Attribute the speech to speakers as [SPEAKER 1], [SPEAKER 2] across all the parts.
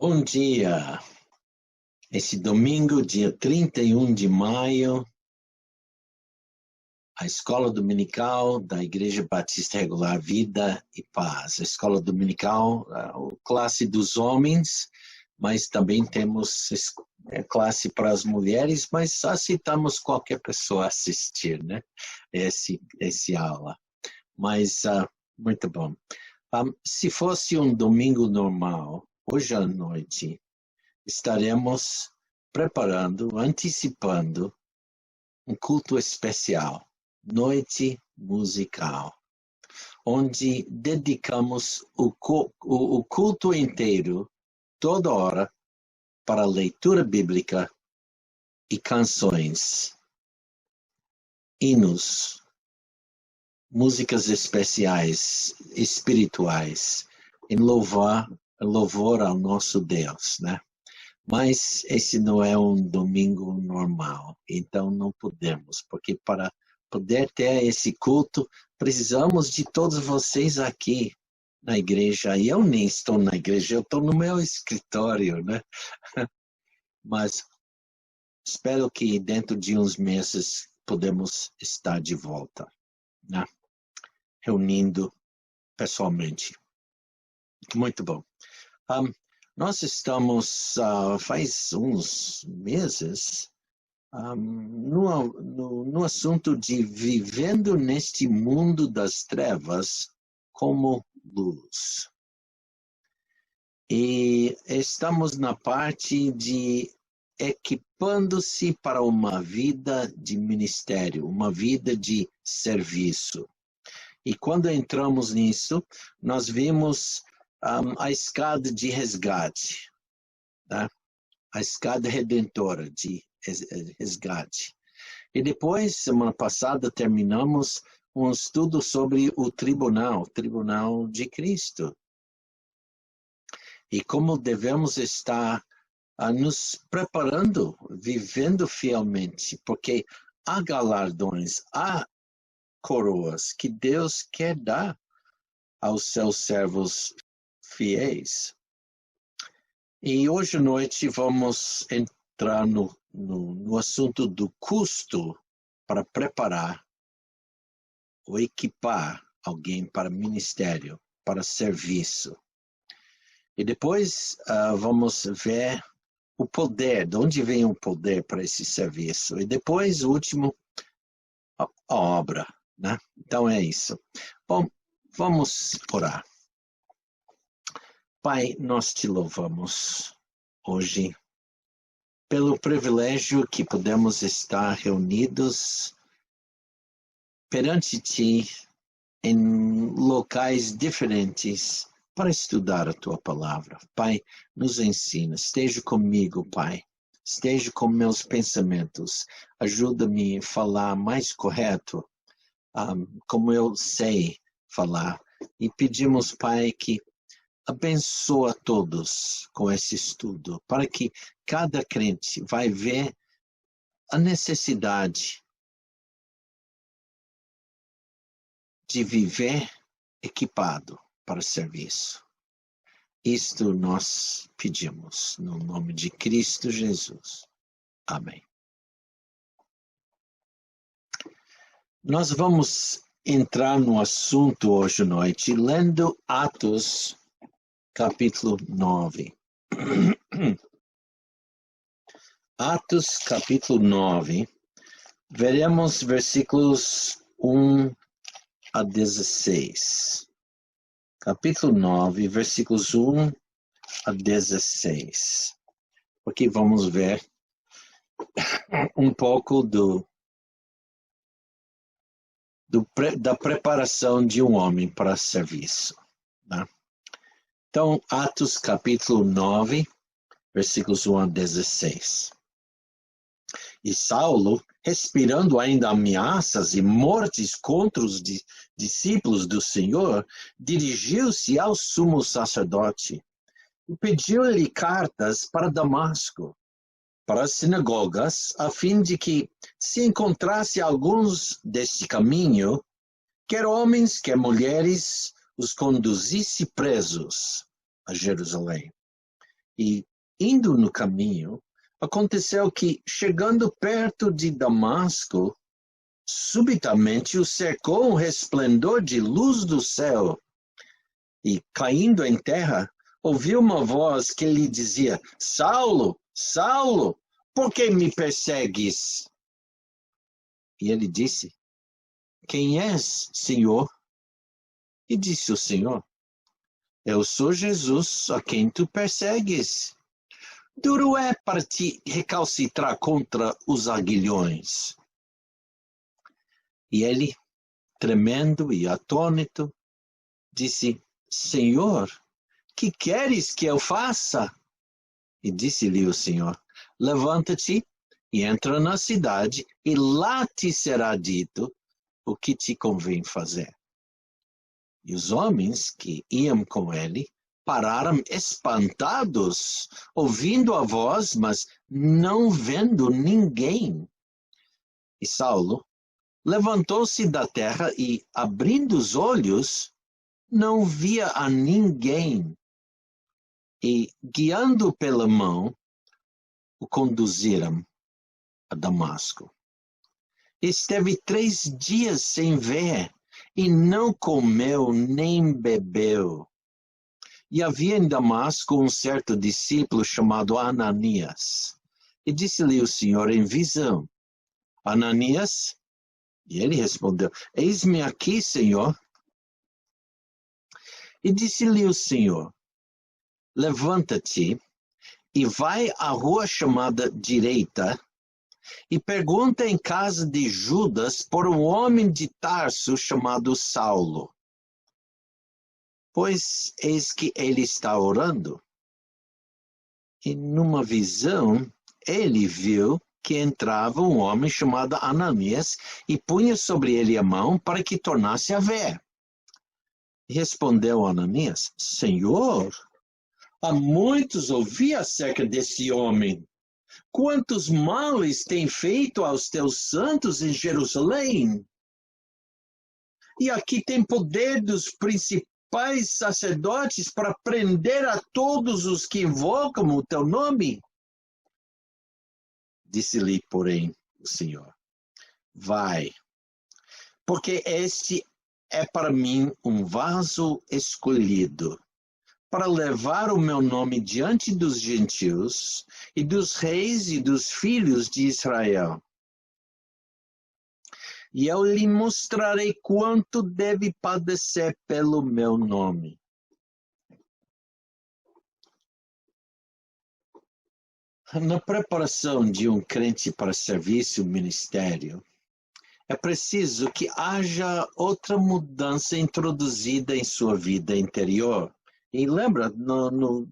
[SPEAKER 1] Bom dia! Esse domingo, dia 31 de maio, a Escola Dominical da Igreja Batista Regular Vida e Paz. A Escola Dominical, a classe dos homens, mas também temos classe para as mulheres, mas aceitamos qualquer pessoa assistir, né? Esse aula. Mas, muito bom. Se fosse um domingo normal, hoje à noite, estaremos preparando, antecipando um culto especial, noite musical, onde dedicamos o culto inteiro, toda hora, para leitura bíblica e canções, hinos, músicas especiais, espirituais, em louvor ao nosso Deus, né? Mas esse não é um domingo normal, então não podemos, porque para poder ter esse culto, precisamos de todos vocês aqui na igreja. E eu nem estou na igreja, eu estou no meu escritório, né? Mas espero que dentro de uns meses podemos estar de volta, né? Reunindo pessoalmente. Muito bom. Nós estamos, faz uns meses, no assunto de vivendo neste mundo das trevas como luz. E estamos na parte de equipando-se para uma vida de ministério, uma vida de serviço. E quando entramos nisso, nós vimos a escada de resgate, tá? A escada redentora de resgate. E depois, semana passada, terminamos um estudo sobre o tribunal de Cristo. E como devemos estar nos preparando, vivendo fielmente, porque há galardões, há coroas que Deus quer dar aos seus servos fiéis. E hoje à noite vamos entrar no assunto do custo para preparar ou equipar alguém para ministério, para serviço. E depois vamos ver o poder, de onde vem o poder para esse serviço. E depois, o último, a obra, né? Então é isso. Bom, vamos orar. Pai, nós te louvamos hoje pelo privilégio que podemos estar reunidos perante ti em locais diferentes para estudar a tua palavra. Pai, nos ensina, esteja comigo, Pai, esteja com meus pensamentos, ajuda-me a falar mais correto, como eu sei falar. E pedimos, Pai, que abençoa todos com esse estudo, para que cada crente vai ver a necessidade de viver equipado para o serviço. Isto nós pedimos, no nome de Cristo Jesus. Amém. Nós vamos entrar no assunto hoje à noite, lendo Atos, capítulo 9. Atos, capítulo 9, veremos versículos 1 a 16. Capítulo 9, versículos 1 a 16. Porque vamos ver um pouco da preparação de um homem para serviço, né? Então, Atos capítulo 9, versículos 1 a 16. E Saulo, respirando ainda ameaças e mortes contra os discípulos do Senhor, dirigiu-se ao sumo sacerdote e pediu-lhe cartas para Damasco, para as sinagogas, a fim de que, se encontrasse alguns deste caminho, quer homens, quer mulheres, os conduzisse presos a Jerusalém. E indo no caminho, aconteceu que, chegando perto de Damasco, subitamente o cercou um resplendor de luz do céu. E, caindo em terra, ouviu uma voz que lhe dizia: Saulo, Saulo, por que me persegues? E ele disse: Quem és, Senhor? E disse o Senhor: Eu sou Jesus, a quem tu persegues. Duro é para ti recalcitrar contra os aguilhões. E ele, tremendo e atônito, disse: Senhor, que queres que eu faça? E disse-lhe o Senhor: Levanta-te e entra na cidade, e lá te será dito o que te convém fazer. E os homens que iam com ele pararam espantados, ouvindo a voz, mas não vendo ninguém. E Saulo levantou-se da terra e, abrindo os olhos, não via a ninguém. E, guiando pela mão, o conduziram a Damasco. Esteve 3 dias sem ver, e não comeu nem bebeu. E havia em Damasco um certo discípulo chamado Ananias. E disse-lhe o Senhor em visão: Ananias? E ele respondeu: Eis-me aqui, Senhor. E disse-lhe o Senhor: Levanta-te e vai à rua chamada Direita, e pergunta em casa de Judas por um homem de Tarso chamado Saulo. Pois eis que ele está orando. E numa visão, ele viu que entrava um homem chamado Ananias e punha sobre ele a mão para que tornasse a ver. Respondeu Ananias: Senhor, há muitos ouvi acerca desse homem. Quantos males tem feito aos teus santos em Jerusalém? E aqui tem poder dos principais sacerdotes para prender a todos os que invocam o teu nome. Disse-lhe, porém, o Senhor: Vai, porque este é para mim um vaso escolhido, para levar o meu nome diante dos gentios e dos reis e dos filhos de Israel. E eu lhe mostrarei quanto deve padecer pelo meu nome. Na preparação de um crente para serviço e ministério, é preciso que haja outra mudança introduzida em sua vida interior. E lembra,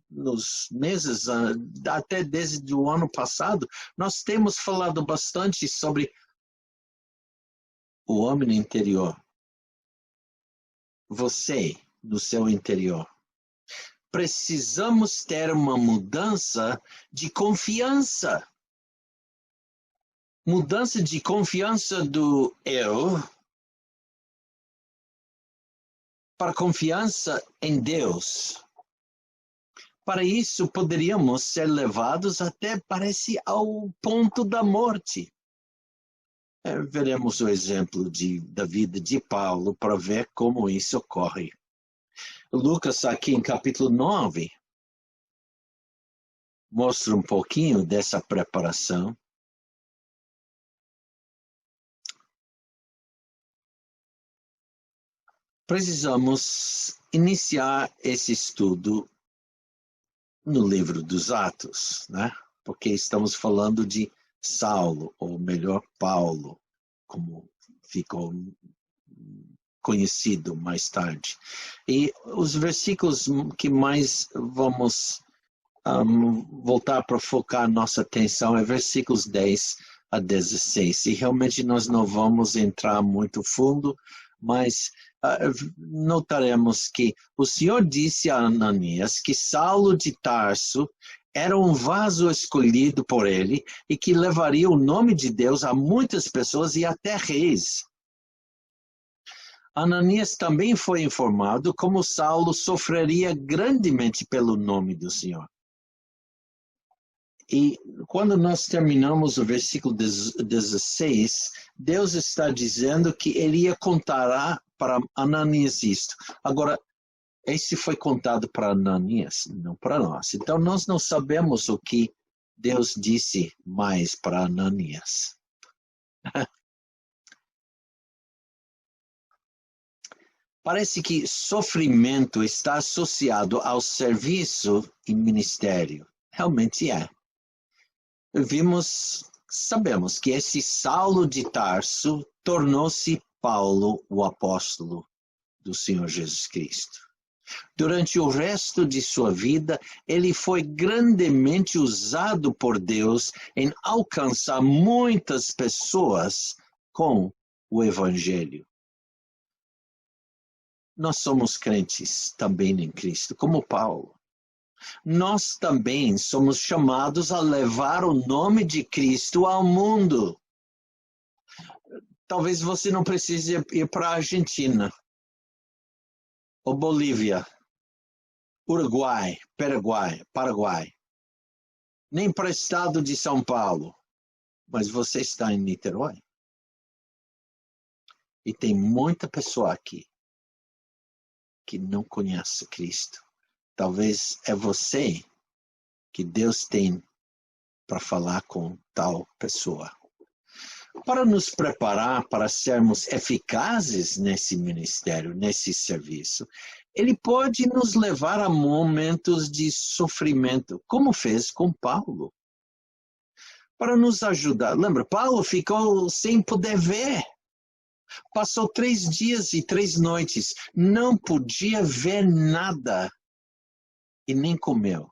[SPEAKER 1] nos meses, até desde o ano passado, nós temos falado bastante sobre o homem interior. Você, no seu interior. Precisamos ter uma mudança de confiança. Mudança de confiança do eu para confiança em Deus. Para isso, poderíamos ser levados até, parece, ao ponto da morte. Veremos o exemplo da vida de Paulo para ver como isso ocorre. Lucas, aqui em capítulo 9, mostra um pouquinho dessa preparação. Precisamos iniciar esse estudo no livro dos Atos, né? Porque estamos falando de Saulo, ou melhor, Paulo, como ficou conhecido mais tarde. E os versículos que mais vamos voltar para focar nossa atenção é versículos 10 a 16. E realmente nós não vamos entrar muito fundo, mas notaremos que o Senhor disse a Ananias que Saulo de Tarso era um vaso escolhido por ele e que levaria o nome de Deus a muitas pessoas e até reis. Ananias também foi informado como Saulo sofreria grandemente pelo nome do Senhor. E quando nós terminamos o versículo 16, Deus está dizendo que ele ia contar para Ananias isto. Agora, esse foi contado para Ananias, não para nós. Então, nós não sabemos o que Deus disse mais para Ananias. Parece que sofrimento está associado ao serviço e ministério. Realmente é. Sabemos que esse Saulo de Tarso tornou-se Paulo, o apóstolo do Senhor Jesus Cristo. Durante o resto de sua vida, ele foi grandemente usado por Deus em alcançar muitas pessoas com o Evangelho. Nós somos crentes também em Cristo, como Paulo. Nós também somos chamados a levar o nome de Cristo ao mundo. Talvez você não precise ir para a Argentina, ou Bolívia, Uruguai, Paraguai, nem para o estado de São Paulo, mas você está em Niterói. E tem muita pessoa aqui que não conhece Cristo. Talvez é você que Deus tem para falar com tal pessoa. Para nos preparar para sermos eficazes nesse ministério, nesse serviço, ele pode nos levar a momentos de sofrimento, como fez com Paulo. Para nos ajudar. Lembra, Paulo ficou sem poder ver. Passou 3 dias e 3 noites. Não podia ver nada. E nem comeu.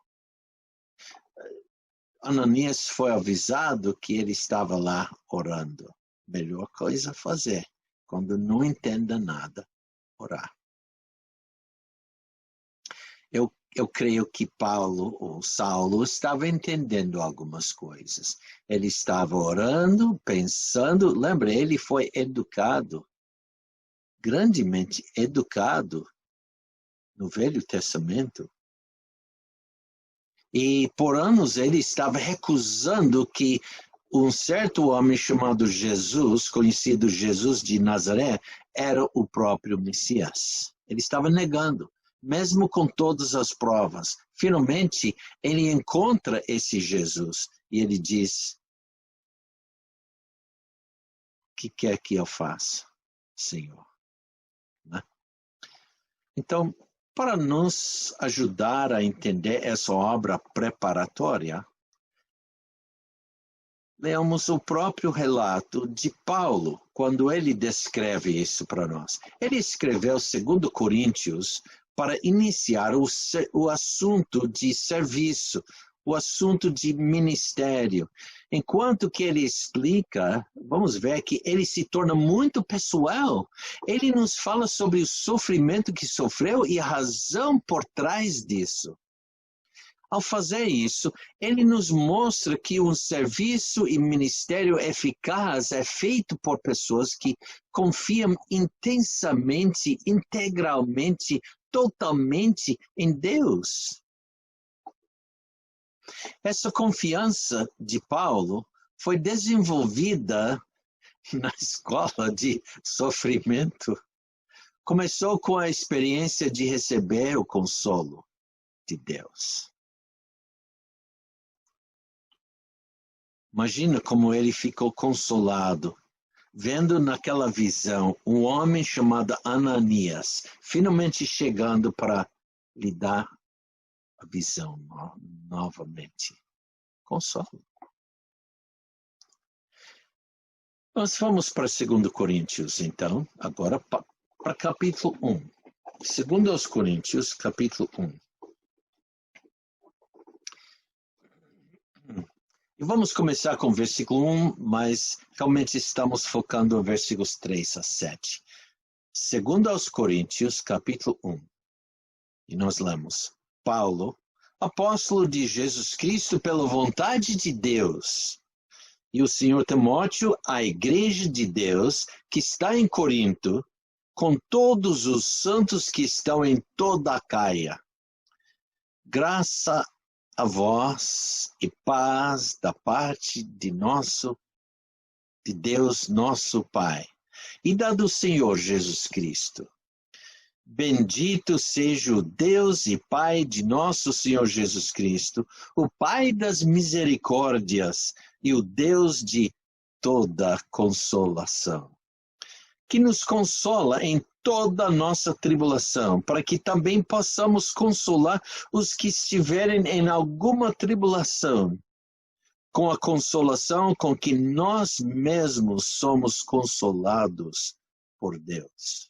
[SPEAKER 1] Ananias foi avisado que ele estava lá orando. Melhor coisa a fazer. Quando não entenda nada, orar. Eu creio que Saulo, estava entendendo algumas coisas. Ele estava orando, pensando. Lembra, ele foi educado, grandemente educado no Velho Testamento. E por anos ele estava recusando que um certo homem chamado Jesus, conhecido Jesus de Nazaré, era o próprio Messias. Ele estava negando, mesmo com todas as provas. Finalmente, ele encontra esse Jesus e ele diz: o que quer que eu faça, Senhor? Né? Então, para nos ajudar a entender essa obra preparatória, leamos o próprio relato de Paulo, quando ele descreve isso para nós. Ele escreveu 2 Coríntios para iniciar o assunto de serviço, o assunto de ministério. Enquanto que ele explica, vamos ver que ele se torna muito pessoal. Ele nos fala sobre o sofrimento que sofreu e a razão por trás disso. Ao fazer isso, ele nos mostra que um serviço e ministério eficaz é feito por pessoas que confiam intensamente, integralmente, totalmente em Deus. Essa confiança de Paulo foi desenvolvida na escola de sofrimento. Começou com a experiência de receber o consolo de Deus. Imagina como ele ficou consolado, vendo naquela visão um homem chamado Ananias, finalmente chegando para lhe dar a visão novamente. Consolo. Nós vamos para 2 Coríntios, então, agora para capítulo 1. 2 Coríntios, capítulo 1. E vamos começar com o versículo 1, mas realmente estamos focando em versículos 3 a 7. 2 Coríntios, capítulo 1. E nós lemos: Paulo, apóstolo de Jesus Cristo pela vontade de Deus, e o Senhor Timóteo, a igreja de Deus, que está em Corinto, com todos os santos que estão em toda a Acaia. Graça a vós e paz da parte de Deus nosso Pai e da do Senhor Jesus Cristo. Bendito seja o Deus e Pai de nosso Senhor Jesus Cristo, o Pai das misericórdias e o Deus de toda consolação, que nos consola em toda a nossa tribulação, para que também possamos consolar os que estiverem em alguma tribulação, com a consolação com que nós mesmos somos consolados por Deus.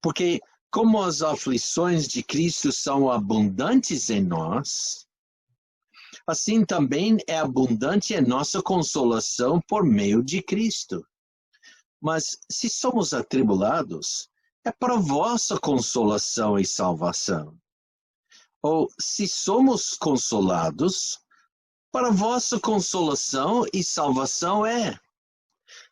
[SPEAKER 1] Porque como as aflições de Cristo são abundantes em nós, assim também é abundante a nossa consolação por meio de Cristo. Mas se somos atribulados, é para vossa consolação e salvação. Ou se somos consolados, para vossa consolação e salvação é,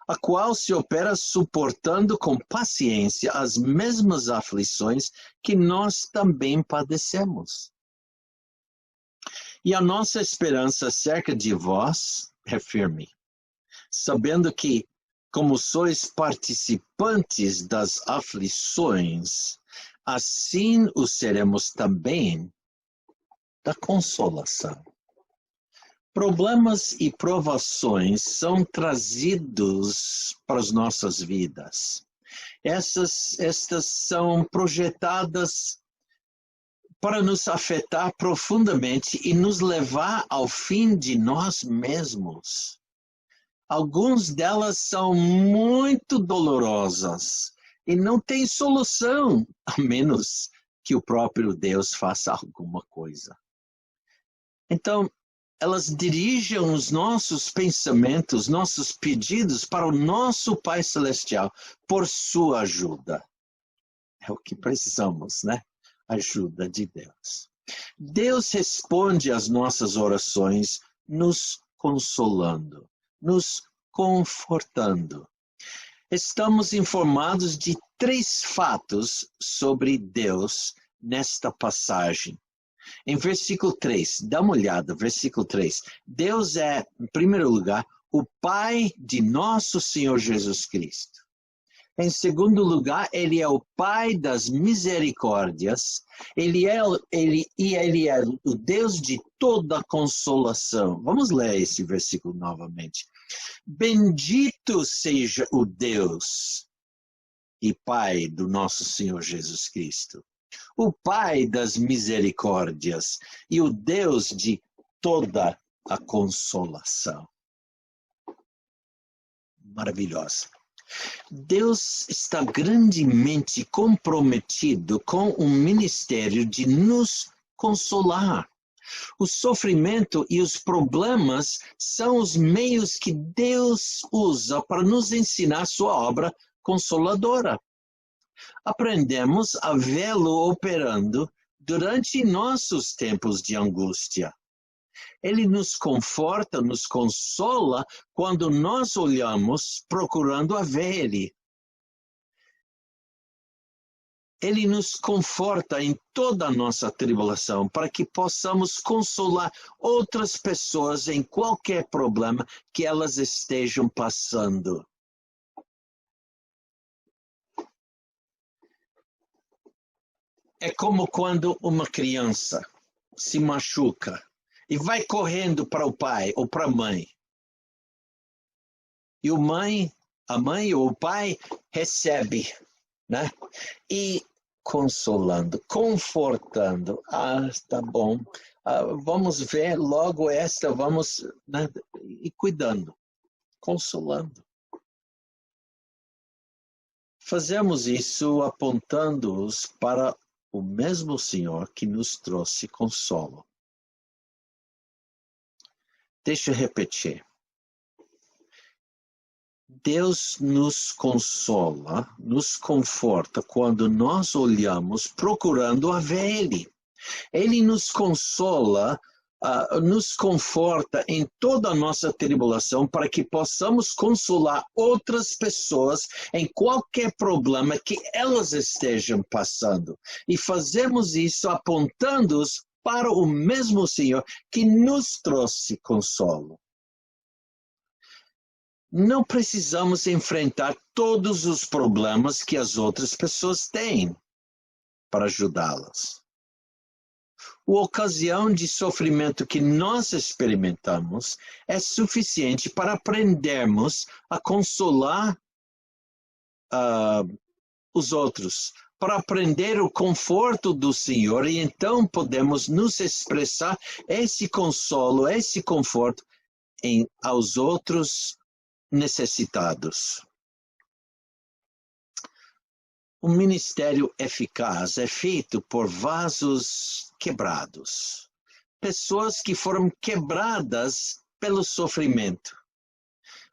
[SPEAKER 1] a qual se opera suportando com paciência as mesmas aflições que nós também padecemos. E a nossa esperança acerca de vós é firme, sabendo que, como sois participantes das aflições, assim o seremos também da consolação. Problemas e provações são trazidos para as nossas vidas. Estas são projetadas para nos afetar profundamente e nos levar ao fim de nós mesmos. Algumas delas são muito dolorosas e não tem solução, a menos que o próprio Deus faça alguma coisa. Então, elas dirigem os nossos pensamentos, nossos pedidos para o nosso Pai Celestial, por sua ajuda. É o que precisamos, né? Ajuda de Deus. Deus responde às nossas orações, nos consolando, nos confortando. Estamos informados de 3 fatos sobre Deus nesta passagem. Em versículo 3, dá uma olhada, versículo 3. Deus é, em primeiro lugar, o Pai de nosso Senhor Jesus Cristo. Em segundo lugar, Ele é o Pai das misericórdias. Ele é o Deus de toda consolação. Vamos ler esse versículo novamente. Bendito seja o Deus e Pai do nosso Senhor Jesus Cristo, o Pai das misericórdias e o Deus de toda a consolação. Maravilhosa. Deus está grandemente comprometido com o ministério de nos consolar. O sofrimento e os problemas são os meios que Deus usa para nos ensinar sua obra consoladora. Aprendemos a vê-lo operando durante nossos tempos de angústia. Ele nos conforta, nos consola quando nós olhamos procurando a ver Ele. Ele nos conforta em toda a nossa tribulação para que possamos consolar outras pessoas em qualquer problema que elas estejam passando. É como quando uma criança se machuca e vai correndo para o pai ou para a mãe. E a mãe ou o pai recebe, né? E consolando, confortando. Tá bom. Vamos ver logo vamos, né? E cuidando, consolando. Fazemos isso apontando-os para o mesmo Senhor que nos trouxe consolo. Deixa eu repetir. Deus nos consola, nos conforta quando nós olhamos procurando a ver Ele. Ele nos consola, nos conforta em toda a nossa tribulação para que possamos consolar outras pessoas em qualquer problema que elas estejam passando. E fazemos isso apontando-os para o mesmo Senhor que nos trouxe consolo. Não precisamos enfrentar todos os problemas que as outras pessoas têm para ajudá-las. A ocasião de sofrimento que nós experimentamos é suficiente para aprendermos a consolar os outros, para aprender o conforto do Senhor, e então podemos nos expressar esse consolo, esse conforto aos outros necessitados. O ministério eficaz é feito por vasos quebrados, pessoas que foram quebradas pelo sofrimento.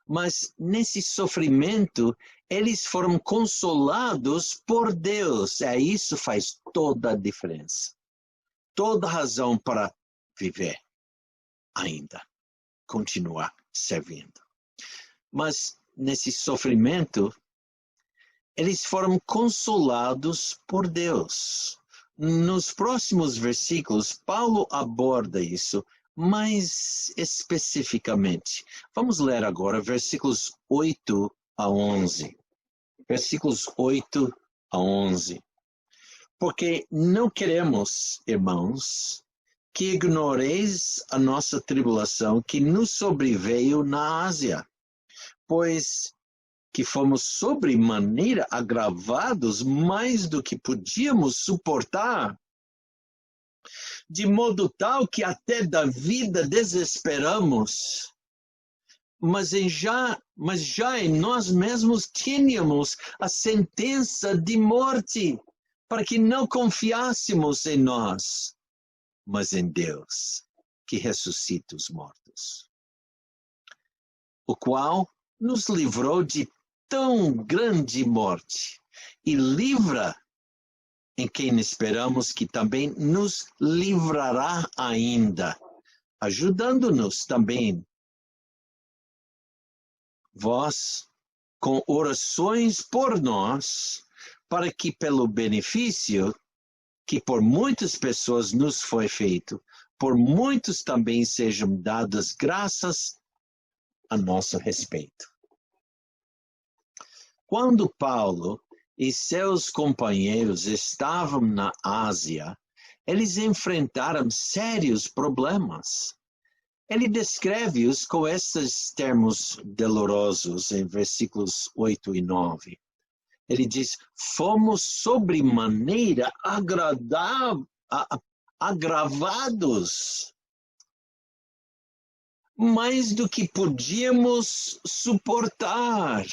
[SPEAKER 1] Mas nesse sofrimento, eles foram consolados por Deus. Isso faz toda a diferença. Toda a razão para viver ainda, continuar servindo. Mas nesse sofrimento, eles foram consolados por Deus. Nos próximos versículos, Paulo aborda isso mais especificamente. Vamos ler agora versículos 8 a 11. Versículos 8 a 11. Porque não queremos, irmãos, que ignoreis a nossa tribulação que nos sobreveio na Ásia, pois que fomos sobremaneira agravados mais do que podíamos suportar, de modo tal que até da vida desesperamos, mas já em nós mesmos tínhamos a sentença de morte, para que não confiássemos em nós, mas em Deus, que ressuscita os mortos, o qual nos livrou de tão grande morte e livra em quem esperamos que também nos livrará ainda, ajudando-nos também, vós, com orações por nós, para que pelo benefício que por muitas pessoas nos foi feito, por muitos também sejam dadas graças a nosso respeito. Quando Paulo e seus companheiros estavam na Ásia, eles enfrentaram sérios problemas. Ele descreve-os com esses termos dolorosos em versículos 8 e 9. Ele diz, fomos sobremaneira agravados, mais do que podíamos suportar.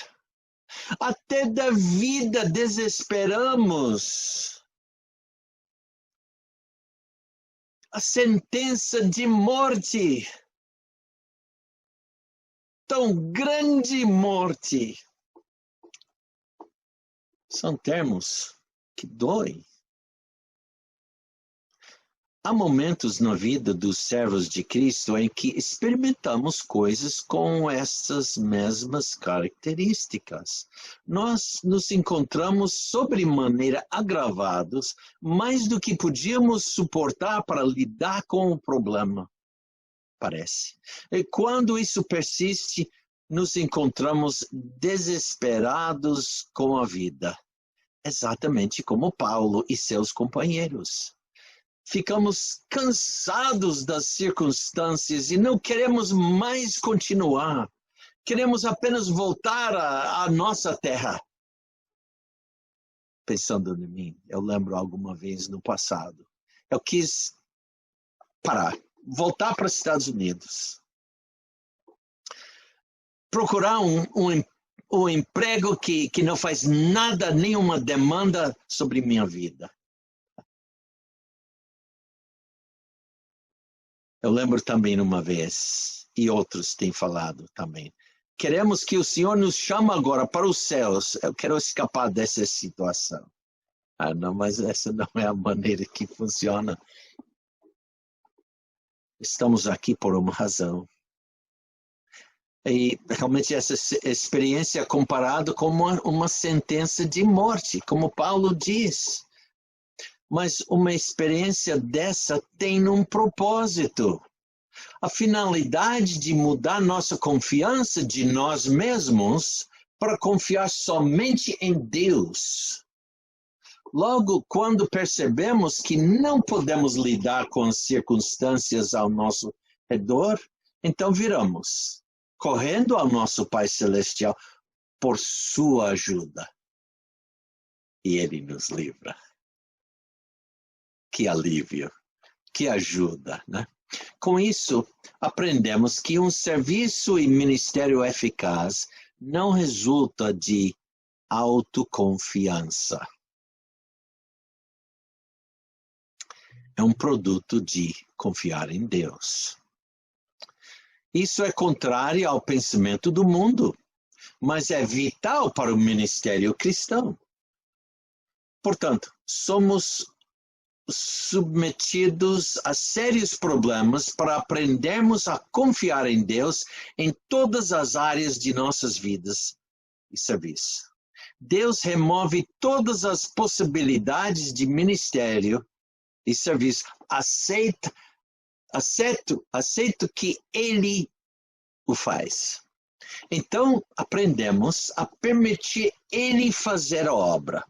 [SPEAKER 1] Até da vida desesperamos. A sentença de morte, tão grande morte, são termos que doem. Há momentos na vida dos servos de Cristo em que experimentamos coisas com essas mesmas características. Nós nos encontramos sobremaneira agravados, mais do que podíamos suportar para lidar com o problema, parece. E quando isso persiste, nos encontramos desesperados com a vida, exatamente como Paulo e seus companheiros. Ficamos cansados das circunstâncias e não queremos mais continuar. Queremos apenas voltar à nossa terra. Pensando em mim, eu lembro alguma vez no passado, eu quis parar, voltar para os Estados Unidos. Procurar um emprego que não faz nada, nenhuma demanda sobre minha vida. Eu lembro também uma vez, e outros têm falado também, queremos que o Senhor nos chame agora para os céus. Eu quero escapar dessa situação. Não, mas essa não é a maneira que funciona. Estamos aqui por uma razão. E realmente essa experiência é comparada com uma sentença de morte, como Paulo diz. Mas uma experiência dessa tem um propósito. A finalidade de mudar nossa confiança de nós mesmos para confiar somente em Deus. Logo, quando percebemos que não podemos lidar com as circunstâncias ao nosso redor, então viramos, correndo ao nosso Pai Celestial por sua ajuda. E Ele nos livra. Que alívio, que ajuda, né? Com isso, aprendemos que um serviço e ministério eficaz não resulta de autoconfiança. É um produto de confiar em Deus. Isso é contrário ao pensamento do mundo, mas é vital para o ministério cristão. Portanto, somos submetidos a sérios problemas para aprendermos a confiar em Deus em todas as áreas de nossas vidas e serviço. Deus remove todas as possibilidades de ministério e serviço. Aceito que Ele o faz. Então, aprendemos a permitir Ele fazer a obra.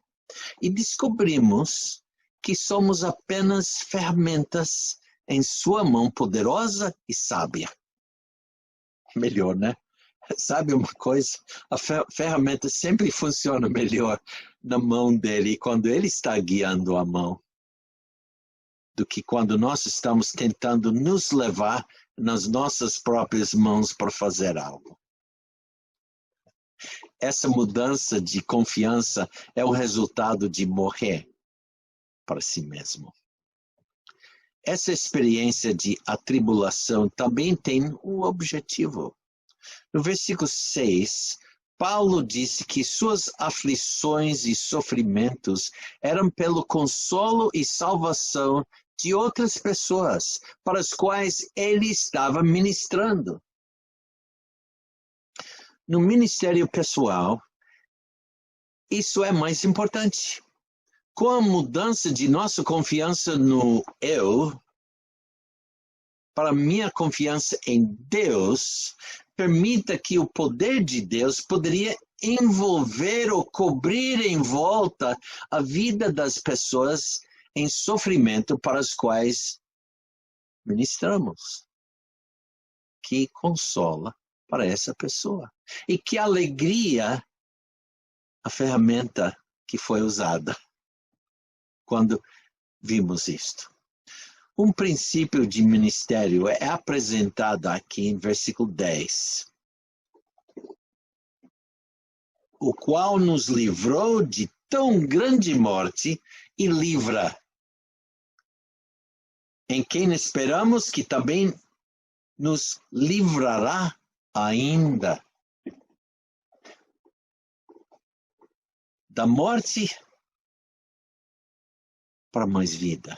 [SPEAKER 1] E descobrimos que somos apenas ferramentas em sua mão poderosa e sábia. Melhor, né? Sabe uma coisa? A ferramenta sempre funciona melhor na mão dele quando ele está guiando a mão do que quando nós estamos tentando nos levar nas nossas próprias mãos para fazer algo. Essa mudança de confiança é o resultado de morrer para si mesmo. Essa experiência de atribulação também tem um objetivo. No versículo 6, Paulo disse que suas aflições e sofrimentos eram pelo consolo e salvação de outras pessoas, para as quais ele estava ministrando. No ministério pessoal, isso é mais importante. Com a mudança de nossa confiança no eu, para minha confiança em Deus, permita que o poder de Deus poderia envolver ou cobrir em volta a vida das pessoas em sofrimento para as quais ministramos. Que consola para essa pessoa. E que alegria a ferramenta que foi usada quando vimos isto. Um princípio de ministério é apresentado aqui em versículo 10, o qual nos livrou de tão grande morte e livra, em quem esperamos que também nos livrará ainda da morte para mais vida.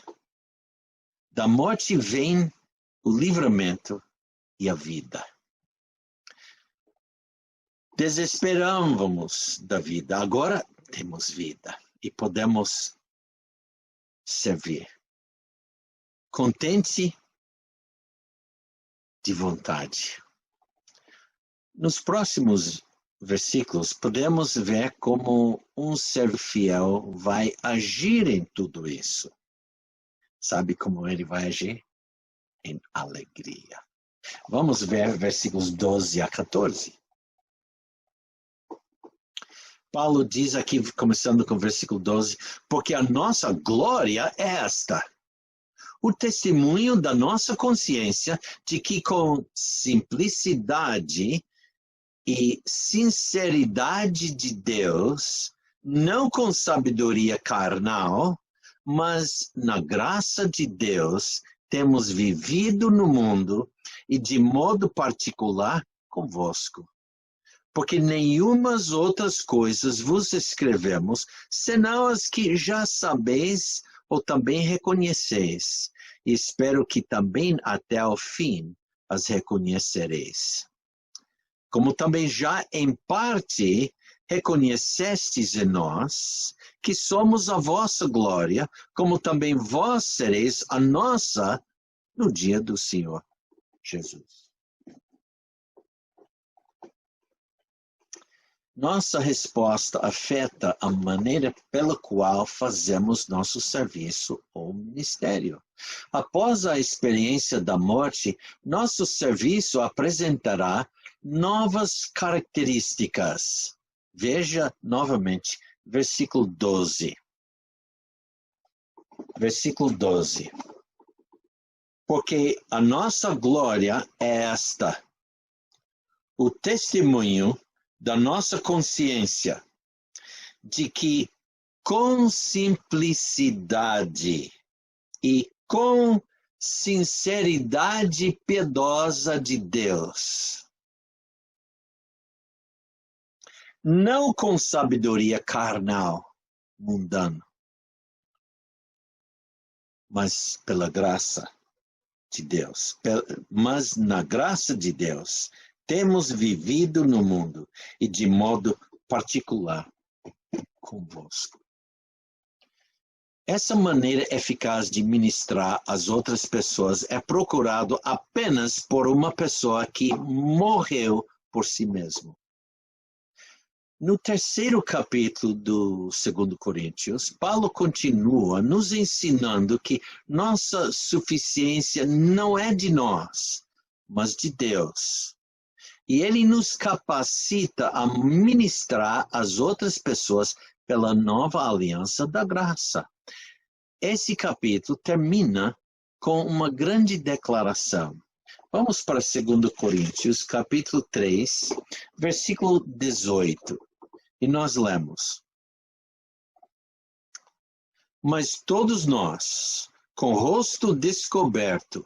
[SPEAKER 1] Da morte vem o livramento e a vida. Desesperávamos da vida, agora temos vida e podemos servir. Contente de vontade. Nos próximos versículos, podemos ver como um servo fiel vai agir em tudo isso. Sabe como ele vai agir? Em alegria. Vamos ver versículos 12 a 14. Paulo diz aqui, começando com o versículo 12, porque a nossa glória é esta, o testemunho da nossa consciência de que com simplicidade e sinceridade de Deus, não com sabedoria carnal, mas na graça de Deus, temos vivido no mundo e de modo particular convosco. Porque nenhumas outras coisas vos escrevemos, senão as que já sabeis ou também reconheceis, e espero que também até ao fim as reconhecereis. Como também já em parte reconhecestes em nós que somos a vossa glória, como também vós sereis a nossa no dia do Senhor Jesus. Nossa resposta afeta a maneira pela qual fazemos nosso serviço ou ministério. Após a experiência da morte, nosso serviço apresentará novas características. Veja novamente, versículo 12. Versículo 12. Porque a nossa glória é esta, o testemunho da nossa consciência, de que com simplicidade e com sinceridade piedosa de Deus, não com sabedoria carnal, mundana, mas pela graça de Deus, mas na graça de Deus, temos vivido no mundo e de modo particular convosco. Essa maneira eficaz de ministrar às outras pessoas é procurado apenas por uma pessoa que morreu por si mesmo. No terceiro capítulo do 2 Coríntios, Paulo continua nos ensinando que nossa suficiência não é de nós, mas de Deus. E ele nos capacita a ministrar às outras pessoas pela nova aliança da graça. Esse capítulo termina com uma grande declaração. Vamos para 2 Coríntios, capítulo 3, versículo 18. E nós lemos: Mas todos nós, com o rosto descoberto,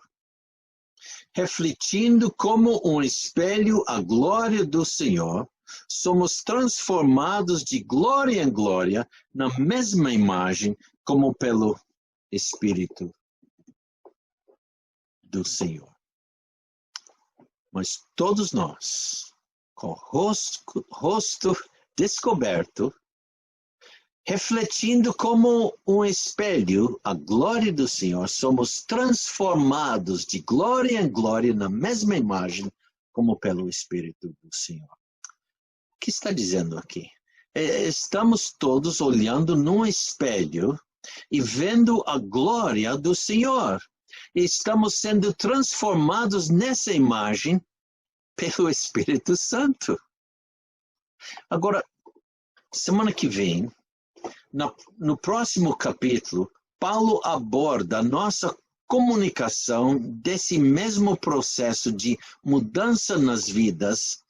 [SPEAKER 1] refletindo como um espelho a glória do Senhor, somos transformados de glória em glória na mesma imagem como pelo Espírito do Senhor. Mas todos nós, com o rosto descoberto, refletindo como um espelho a glória do Senhor, somos transformados de glória em glória na mesma imagem como pelo Espírito do Senhor. O que está dizendo aqui? Estamos todos olhando num espelho e vendo a glória do Senhor. E estamos sendo transformados nessa imagem pelo Espírito Santo. Agora, semana que vem, no próximo capítulo, Paulo aborda a nossa comunicação desse mesmo processo de mudança nas vidas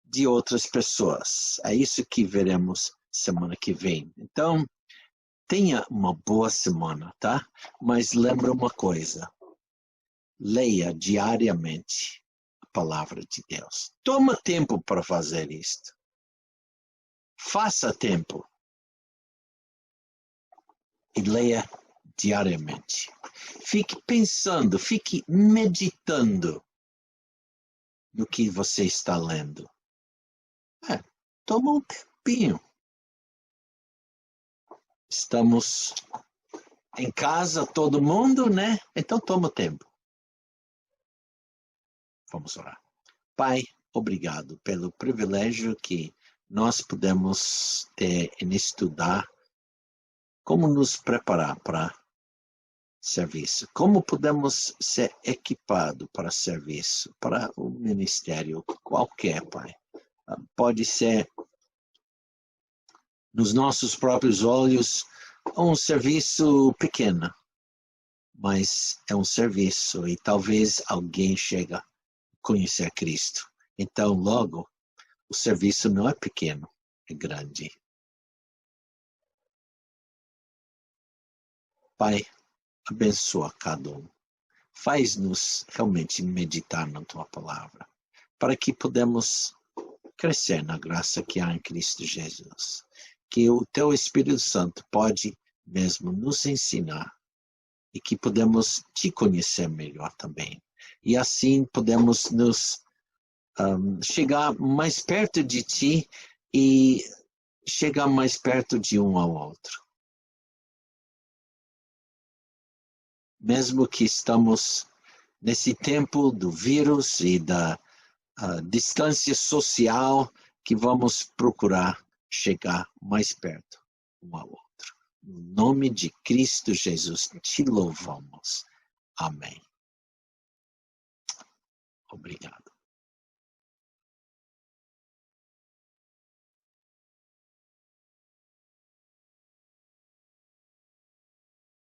[SPEAKER 1] de outras pessoas. É isso que veremos semana que vem. Então, tenha uma boa semana, tá? Mas lembra uma coisa. Leia diariamente a palavra de Deus. Toma tempo para fazer isto. Faça tempo. E leia diariamente. Fique pensando, fique meditando no que você está lendo. Toma um tempinho. Estamos em casa, todo mundo, né? Então toma tempo. Vamos orar. Pai, obrigado pelo privilégio que nós podemos ter em estudar como nos preparar para serviço, como podemos ser equipados para serviço, para o ministério qualquer, Pai. Pode ser nos nossos próprios olhos um serviço pequeno, mas é um serviço e talvez alguém chegue a conhecer Cristo. Então, logo, o serviço não é pequeno, é grande. Pai, abençoa cada um. Faz-nos realmente meditar na Tua Palavra, para que podemos crescer na graça que há em Cristo Jesus. Que o Teu Espírito Santo pode mesmo nos ensinar e que podemos Te conhecer melhor também. E assim podemos nos chegar mais perto de Ti e chegar mais perto de um ao outro. Mesmo que estamos nesse tempo do vírus e da distância social, que vamos procurar chegar mais perto um ao outro. No nome de Cristo Jesus, te louvamos. Amém. Obrigado.